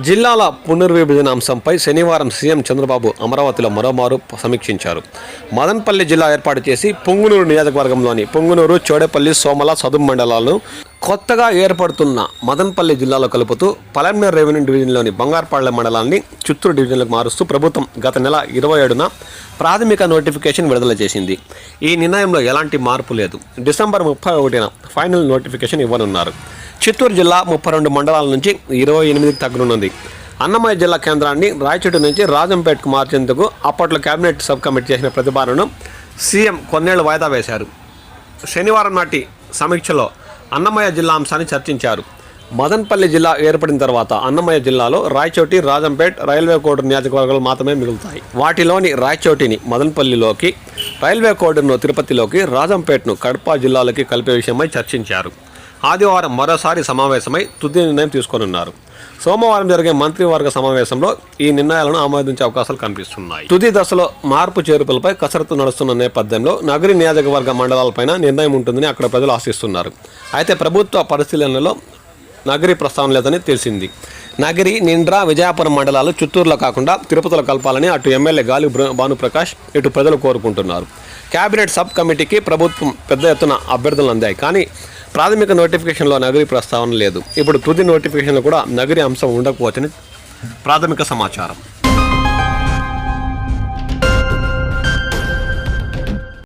జిల్లాల పునర్విభజన అంశంపై శనివారం సీఎం చంద్రబాబు అమరావతిలో మరోమారు సమీక్షించారు. మదనపల్లి జిల్లా ఏర్పాటు చేసి పొంగునూరు నియోజకవర్గంలోని పొంగునూరు, చోడేపల్లి, సోమల, సదుం మండలాలను కొత్తగా ఏర్పడుతున్న మదనపల్లి జిల్లాలో కలుపుతూ పలమనేరు రెవెన్యూ డివిజన్లోని బంగారుపాళ్లెం మండలాన్ని చిత్తూరు డివిజన్లకు మారుస్తూ ప్రభుత్వం గత నెల 27న ప్రాథమిక నోటిఫికేషన్ విడుదల చేసింది. ఈ నిర్ణయంలో ఎలాంటి మార్పు లేదు. డిసెంబర్ 31న ఫైనల్ నోటిఫికేషన్ ఇవ్వనున్నారు. చిత్తూరు జిల్లా 32 మండలాల నుంచి 28కి తగ్గనున్నది. అన్నమయ్య జిల్లా కేంద్రాన్ని రాయచోటి నుంచి రాజంపేటకు మార్చేందుకు అప్పట్లో కేబినెట్ సబ్ కమిటీ చేసిన ప్రతిపాదనను సీఎం కొన్నేళ్లు వాయిదా వేశారు. శనివారం నాటి సమీక్షలో అన్నమయ్య జిల్లా అంశాన్ని చర్చించారు. మదనపల్లి జిల్లా ఏర్పడిన తర్వాత అన్నమయ్య జిల్లాలో రాయచోటి, రాజంపేట్, రైల్వే కోడూరు నియోజకవర్గాలు మాత్రమే మిగులుతాయి. వాటిలోని రాయచోటిని మదనపల్లిలోకి, రైల్వే కోడూరును తిరుపతిలోకి, రాజంపేట్ను కడప జిల్లాలకి కలిపే విషయమై చర్చించారు. ఆదివారం మరోసారి సమావేశమై తుది నిర్ణయం తీసుకోనున్నారు. సోమవారం జరిగే మంత్రివర్గ సమావేశంలో ఈ నిర్ణయాలను ఆమోదించే అవకాశాలు కనిపిస్తున్నాయి. తుది దశలో మార్పు చేర్పులపై కసరత్తు నడుస్తున్న నేపథ్యంలో నగరి నియోజకవర్గ మండలాలపైన నిర్ణయం ఉంటుందని అక్కడ ప్రజలు ఆశిస్తున్నారు. అయితే ప్రభుత్వ పరిశీలనలో నగరి ప్రస్తావన లేదని తెలిసింది. నగరి, నిండ్రా, విజయపురం మండలాలు చిత్తూరులో కాకుండా తిరుపతిలో కలపాలని అటు ఎమ్మెల్యే గాలి భానుప్రకాష్, ఇటు ప్రజలు కోరుకుంటున్నారు. కేబినెట్ సబ్ కమిటీకి ప్రభుత్వం పెద్ద ఎత్తున అభ్యర్థులు అందాయి. కానీ ప్రాథమిక నోటిఫికేషన్లో నగరి ప్రస్తావన లేదు. ఇప్పుడు తుది నోటిఫికేషన్లో కూడా నగరి అంశం ఉండకపోవచ్చని ప్రాథమిక సమాచారం.